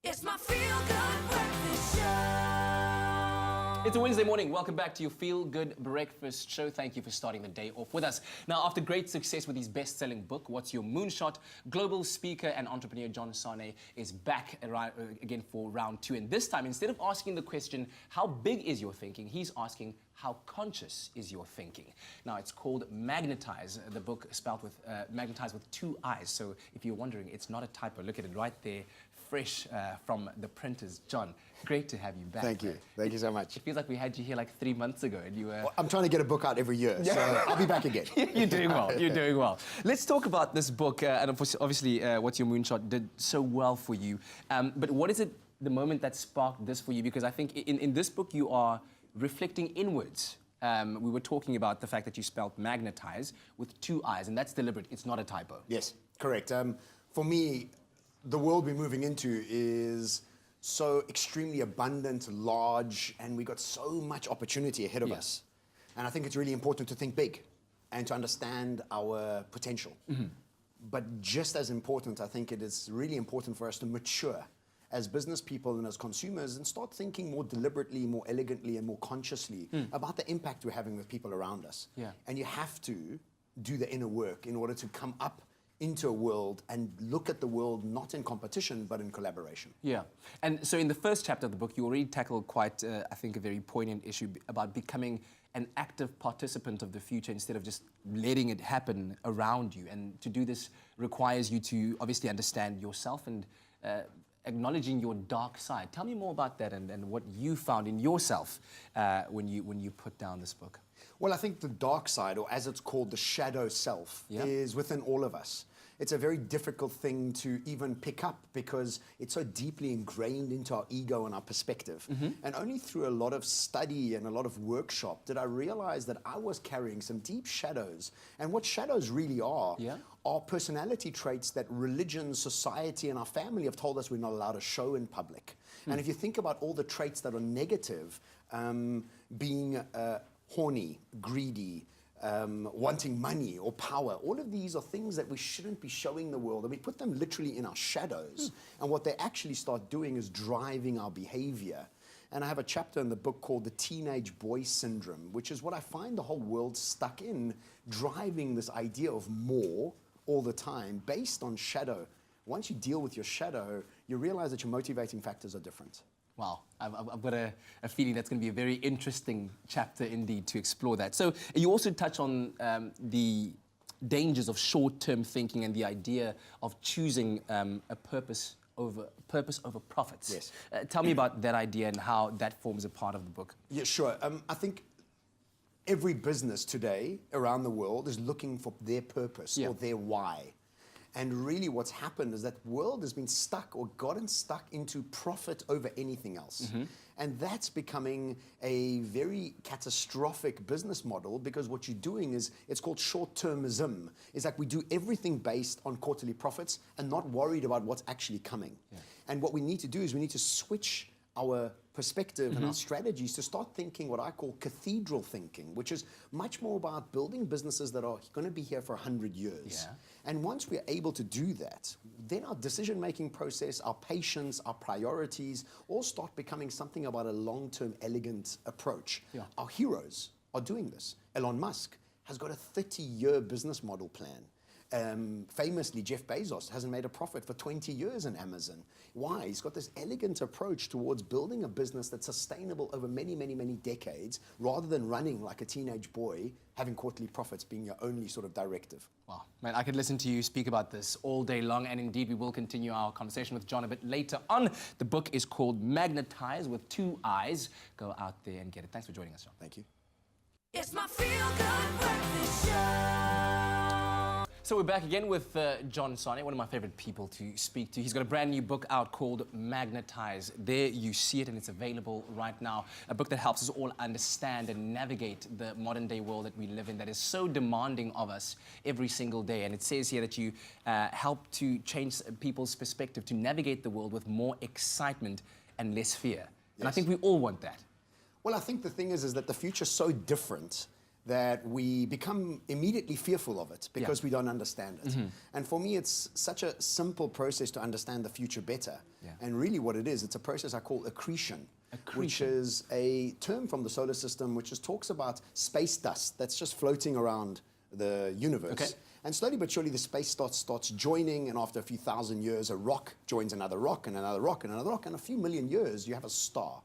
It's my feel-good breakfast show. It's a Wednesday morning. Welcome back to your Feel Good Breakfast Show. Thank you for starting the day off with us. Now, after great success with his best-selling book, What's Your Moonshot, global speaker and entrepreneur John Sanei is back again for round two. And this time, instead of asking the question, how big is your thinking, he's asking, how conscious is your thinking? Now, it's called Magnetiize, the book spelled with Magnetiize with two I's. So if you're wondering, it's not a typo. Look at it right there, fresh from the printers. John, great to have you back. Thank you. Thank you so much. It feels like we had you here like 3 months ago and you were... Well, I'm trying to get a book out every year, so I'll be back again. You're doing well. You're doing well. Let's talk about this book. And obviously, What's Your Moonshot did so well for you. But what is it, the moment that sparked this for you? Because I think in this book, you are reflecting inwards. We were talking about the fact that you spelled Magnetiize with two I's, and that's deliberate. It's not a typo. Yes, correct. For me, the world we're moving into is so extremely abundant, large, and we got so much opportunity ahead of us. And I think it's really important to think big and to understand our potential. But just as important, I think it is really important for us to mature as business people and as consumers and start thinking more deliberately, more elegantly, and more consciously about the impact we're having with people around us. And you have to do the inner work in order to come up into a world and look at the world not in competition, but in collaboration. Yeah. And so in the first chapter of the book, you already tackled quite, I think, a very poignant issue about becoming an active participant of the future instead of just letting it happen around you. And to do this requires you to obviously understand yourself and acknowledging your dark side. Tell me more about that and what you found in yourself when you put down this book. Well, I think the dark side, or as it's called, the shadow self, is within all of us. It's a very difficult thing to even pick up because it's so deeply ingrained into our ego and our perspective. And only through a lot of study and a lot of workshop did I realize that I was carrying some deep shadows. And what shadows really are personality traits that religion, society, and our family have told us we're not allowed to show in public. And if you think about all the traits that are negative, being horny, greedy, wanting money or power. All of these are things that we shouldn't be showing the world, and we put them literally in our shadows. And what they actually start doing is driving our behavior. And I have a chapter in the book called the teenage boy syndrome, which is what I find the whole world stuck in, driving this idea of more all the time based on shadow. Once you deal with your shadow, you realize that your motivating factors are different. Wow, I've got a feeling that's going to be a very interesting chapter indeed to explore that. So you also touch on the dangers of short-term thinking and the idea of choosing a purpose over profits. Yes. Tell me about that idea and how that forms a part of the book. Yeah, sure. I think every business today around the world is looking for their purpose or their why. And really what's happened is that the world has been stuck or gotten stuck into profit over anything else. And that's becoming a very catastrophic business model because what you're doing is, it's called short-termism. It's like we do everything based on quarterly profits and not worried about what's actually coming. And what we need to do is we need to switch our perspective and our strategies to start thinking what I call cathedral thinking, which is much more about building businesses that are going to be here for 100 years. And once we're able to do that, then our decision-making process, our patience, our priorities, all start becoming something about a long-term, elegant approach. Our heroes are doing this. Elon Musk has got a 30-year business model plan. Famously, Jeff Bezos hasn't made a profit for 20 years in Amazon. Why? He's got this elegant approach towards building a business that's sustainable over many, many, many decades, rather than running like a teenage boy, having quarterly profits being your only sort of directive. Wow, man, I could listen to you speak about this all day long, and indeed we will continue our conversation with John a bit later on. The book is called Magnetiize with two I's. Go out there and get it. Thanks for joining us, John. Thank you. It's my feel-good breakfast show. So we're back again with John Sanei, one of my favorite people to speak to. He's got a brand new book out called Magnetiize. There you see it, and it's available right now. A book that helps us all understand and navigate the modern day world that we live in that is so demanding of us every single day. And it says here that you help to change people's perspective, to navigate the world with more excitement and less fear. And I think we all want that. Well, I think the thing is that the future's so different that we become immediately fearful of it because we don't understand it. And for me, it's such a simple process to understand the future better. And really what it is, it's a process I call accretion, which is a term from the solar system which just talks about space dust that's just floating around the universe. And slowly but surely the space starts joining, and after a few thousand years, a rock joins another rock and another rock and another rock, and a few million years, you have a star.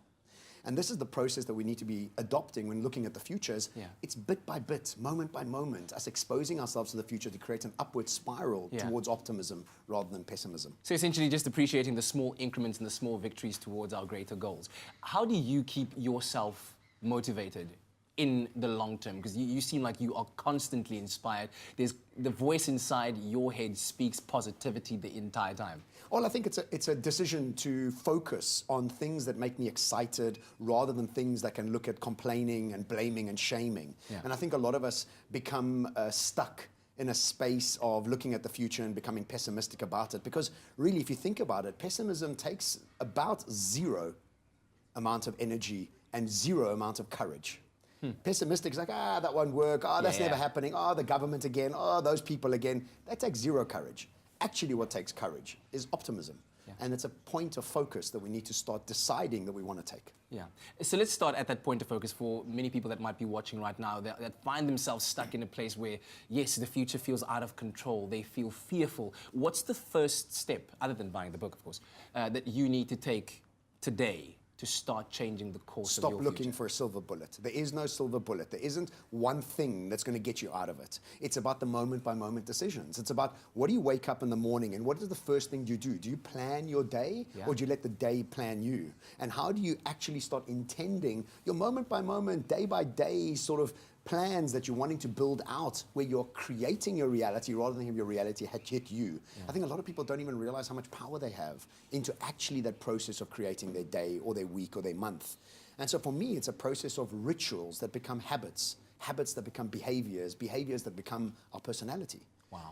And this is the process that we need to be adopting when looking at the futures. It's bit by bit, moment by moment, us exposing ourselves to the future to create an upward spiral towards optimism rather than pessimism. So essentially just appreciating the small increments and the small victories towards our greater goals. How do you keep yourself motivated in the long term? Because you seem like you are constantly inspired. There's the voice inside your head speaks positivity the entire time. Well, I think it's a decision to focus on things that make me excited rather than things that can look at complaining and blaming and shaming. And I think a lot of us become stuck in a space of looking at the future and becoming pessimistic about it. Because really, if you think about it, pessimism takes about zero amount of energy and zero amount of courage. Pessimistic is like, that won't work, that's never happening, the government again, those people again. That takes zero courage. Actually, what takes courage is optimism. And it's a point of focus that we need to start deciding that we want to take. So let's start at that point of focus for many people that might be watching right now that find themselves stuck in a place where, yes, the future feels out of control, they feel fearful. What's the first step, other than buying the book, of course, that you need to take today to start changing the course of your future? Stop looking for a silver bullet. There is no silver bullet. There isn't one thing that's going to get you out of it. It's about the moment-by-moment decisions. It's about, what do you wake up in the morning and what is the first thing you do? Do you plan your day or do you let the day plan you? And how do you actually start intending your moment-by-moment, day-by-day sort of plans that you're wanting to build out, where you're creating your reality rather than have your reality hit you? I think a lot of people don't even realize how much power they have into actually that process of creating their day or their week or their month. And so for me, it's a process of rituals that become habits, habits that become behaviors, behaviors that become our personality.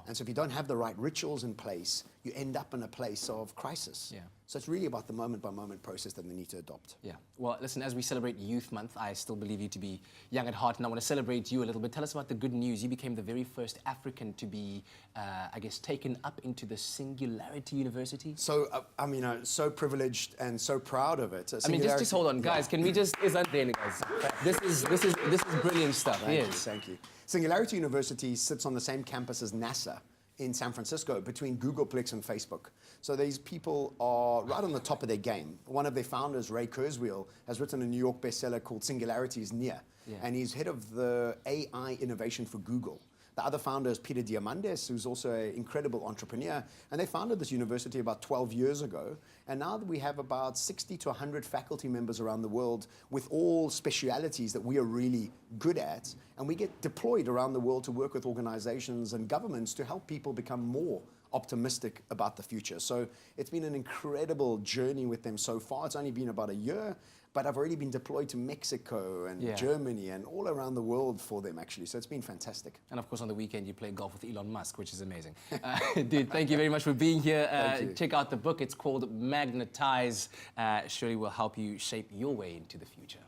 And so if you don't have the right rituals in place, you end up in a place of crisis. So it's really about the moment-by-moment process that we need to adopt. Well, listen, as we celebrate Youth Month, I still believe you to be young at heart, and I want to celebrate you a little bit. Tell us about the good news. You became the very first African to be, I guess, taken up into the Singularity University. So, I mean, so privileged and so proud of it. I mean, just hold on, guys. Can we just... Is that there, guys? This is brilliant stuff. Thank you. Singularity University sits on the same campus as NASA in San Francisco, between Googleplex and Facebook. So these people are right on the top of their game. One of their founders, Ray Kurzweil, has written a New York bestseller called Singularity is Near, and he's head of the AI innovation for Google. The other founder is Peter Diamandis, who's also an incredible entrepreneur, and they founded this university about 12 years ago, and now that we have about 60 to 100 faculty members around the world with all specialities that we are really good at, and we get deployed around the world to work with organizations and governments to help people become more optimistic about the future. So it's been an incredible journey with them so far. It's only been about a year, but I've already been deployed to Mexico and Germany and all around the world for them, actually. So it's been fantastic. And of course, on the weekend, you play golf with Elon Musk, which is amazing. Dude, thank you very much for being here. Check out the book. It's called Magnetiize. Surely will help you shape your way into the future.